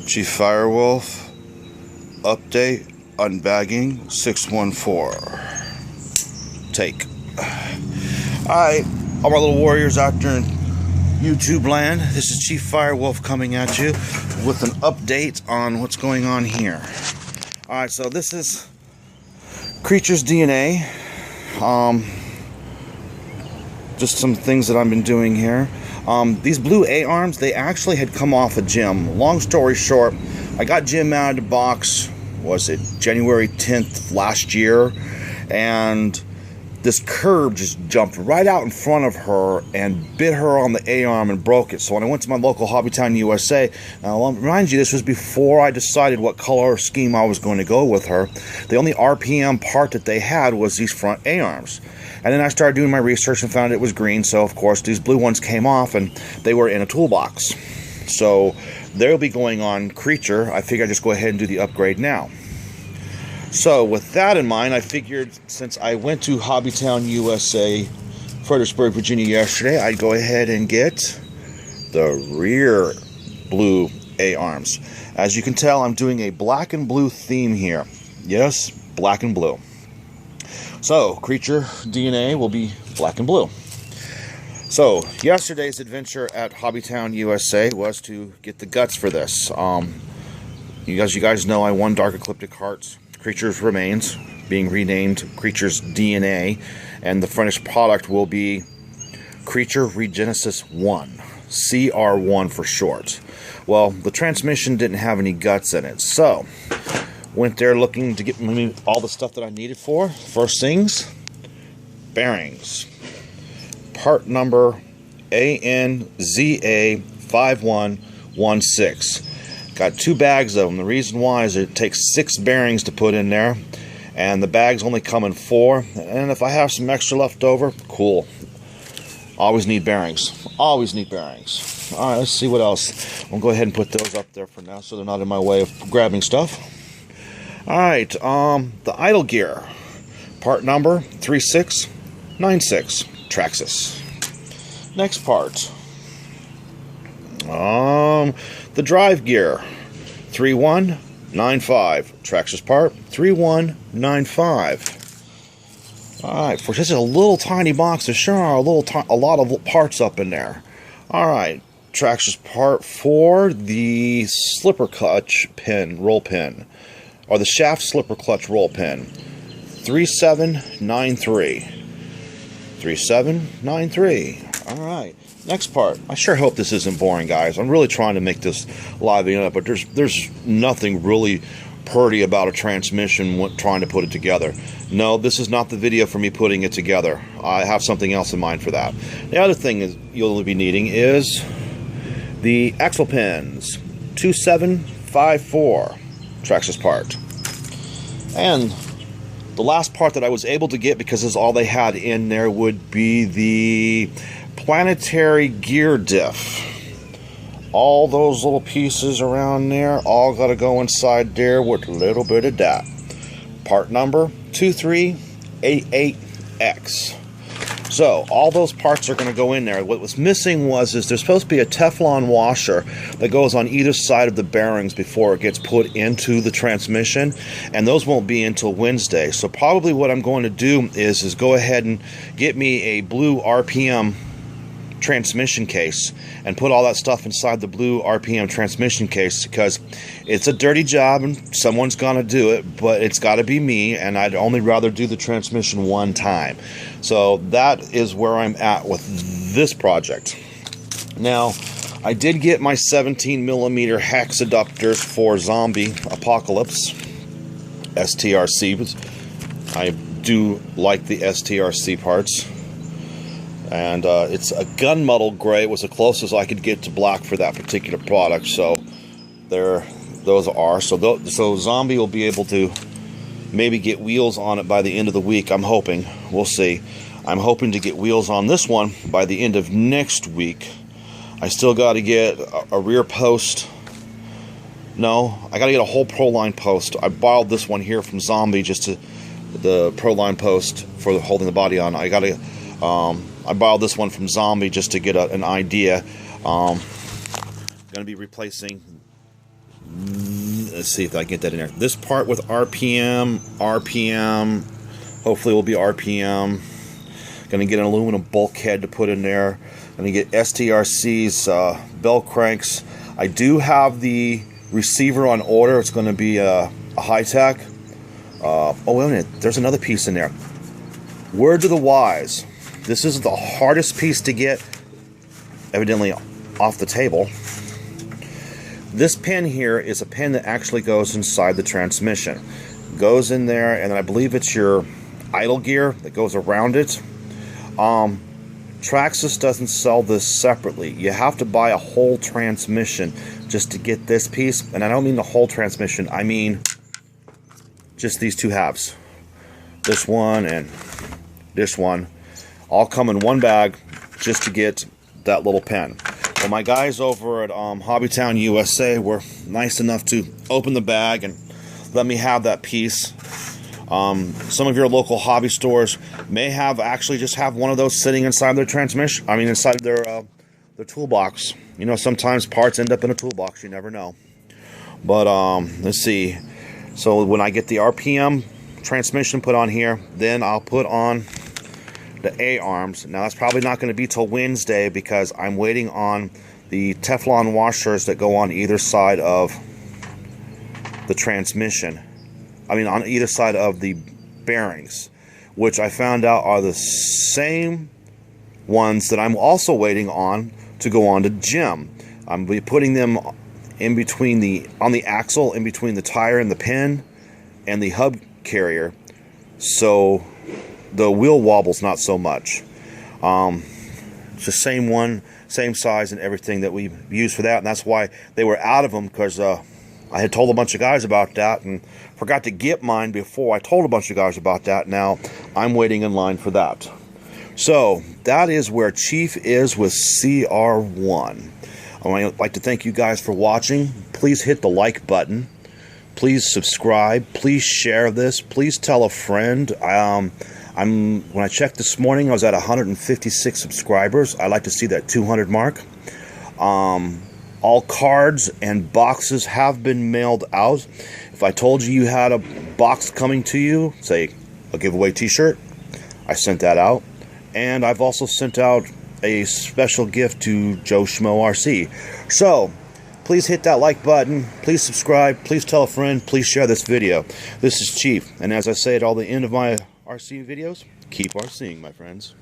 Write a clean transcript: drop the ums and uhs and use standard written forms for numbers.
Chieffirewolf update unbagging 614 take. Alright, all my little warriors out there in YouTube land, this is Chieffirewolf coming at you with an update on what's going on here. Alright, so this is Creature's DNA. Just some things that I've been doing here. These blue A-arms, they actually had come off a gym. Long story short, I got Jim out of the box, was it January 10th last year, and this curb just jumped right out in front of her and bit her on the A-arm and broke it. So when I went to my local Hobbytown USA, now I'll remind you, this was before I decided what color scheme I was going to go with her. The only RPM part that they had was these front A-arms. And then I started doing my research and found it was green, so of course these blue ones came off and they were in a toolbox. So they'll be going on Creature. I figured I'd just go ahead and do the upgrade now. So with that in mind, I figured since I went to Hobbytown USA, Fredericksburg, Virginia yesterday, I'd go ahead and get the rear blue A-arms. As you can tell, I'm doing a black and blue theme here. Yes, black and blue. So, Creature DNA will be black and blue. So, yesterday's adventure at Hobbytown USA was to get the guts for this. You guys know I won Dark Ecliptic Hearts. Creature's remains, being renamed Creature's DNA, and the finished product will be Creature Regenesis 1, CR1 for short. Well, the transmission didn't have any guts in it, so went there looking to get me all the stuff that I needed for. First things, bearings. Part number ANZA5116. Got 2 bags of them. The reason why is it takes 6 bearings to put in there, and the bags only come in 4. And if I have some extra left over, cool. Always need bearings. Always need bearings. All right, let's see what else. I'll go ahead and put those up there for now so they're not in my way of grabbing stuff. Alright, the idle gear, part number 3696, Traxxas. Next part, the drive gear, 3195, Traxxas part 3195. Alright, for just a little tiny box, there sure are a lot of parts up in there. Alright, Traxxas part for the slipper clutch pin, roll pin. Or the shaft slipper clutch roll pin, 3793. 3793. Alright, next part. I sure hope this isn't boring, guys. I'm really trying to make this lively up, but there's nothing really pretty about a transmission trying to put it together. No, this is not the video for me putting it together. I have something else in mind for that. The other thing is you'll be needing is the axle pins, 2754. Traxxas part. And the last part that I was able to get, because this is all they had in there, would be the planetary gear diff. All those little pieces around there all got to go inside there with a little bit of that. Part number 2388X. So, all those parts are going to go in there. What was missing is there's supposed to be a Teflon washer that goes on either side of the bearings before it gets put into the transmission, and those won't be until Wednesday. So probably what I'm going to do is go ahead and get me a blue RPM transmission case and put all that stuff inside the blue RPM transmission case, because it's a dirty job and someone's gonna do it, but it's got to be me, and I'd only rather do the transmission one time. So that is where I'm at with this project. Now, I did get my 17mm hex adapters for Zombie Apocalypse STRC. I do like the STRC parts. And it's a gunmetal gray. It was the closest I could get to black for that particular product. So those are. So Zombie will be able to maybe get wheels on it by the end of the week. I'm hoping. We'll see. I'm hoping to get wheels on this one by the end of next week. I still got to get a rear post. No, I got to get a whole Proline post. I borrowed this one here from Zombie, just to the Proline post for holding the body on. I got to. I borrowed this one from Zombie just to get an idea. Going to be replacing Let's see if I can get that in there. This part with RPM, hopefully will be RPM. Gonna get an aluminum bulkhead to put in there. Gonna get STRC's bell cranks. I do have the receiver on order. It's gonna be a high-tech. Oh, wait a minute, there's another piece in there. Word to the wise, this is the hardest piece to get, evidently off the table. This pin here is a pin that actually goes inside the transmission. Goes in there, and I believe it's your idle gear that goes around it. Traxxas doesn't sell this separately. You have to buy a whole transmission just to get this piece. And I don't mean the whole transmission, I mean just these two halves. This one and this one all come in one bag just to get that little pin. Well, my guys over at Hobbytown USA were nice enough to open the bag and let me have that piece. Some of your local hobby stores may have actually just have one of those sitting inside their transmission. I mean, inside their toolbox. You know, sometimes parts end up in a toolbox. You never know. But let's see. So when I get the RPM transmission put on here, then I'll put on the A-arms. Now that's probably not going to be till Wednesday because I'm waiting on the Teflon washers that go on either side of the transmission. I mean, on either side of the bearings, which I found out are the same ones that I'm also waiting on to go on to Jim. I'm be putting them in between on the axle, in between the tire and the pin and the hub carrier, so the wheel wobbles not so much. It's the same one, same size and everything that we used for that, and that's why they were out of them, because I had told a bunch of guys about that and forgot to get mine before I told a bunch of guys about that. Now I'm waiting in line for that. So that is where Chief is with CR1. I would like to thank you guys for watching. Please hit the like button. Please subscribe. Please share this. Please tell a friend. When I checked this morning, I was at 156 subscribers. I'd like to see that 200 mark. All cards and boxes have been mailed out. If I told you you had a box coming to you, say a giveaway t-shirt, I sent that out. And I've also sent out a special gift to Joe Schmo RC. So, please hit that like button, please subscribe, please tell a friend, please share this video. This is Chief, and as I say at all the end of my RC videos, keep RCing, my friends.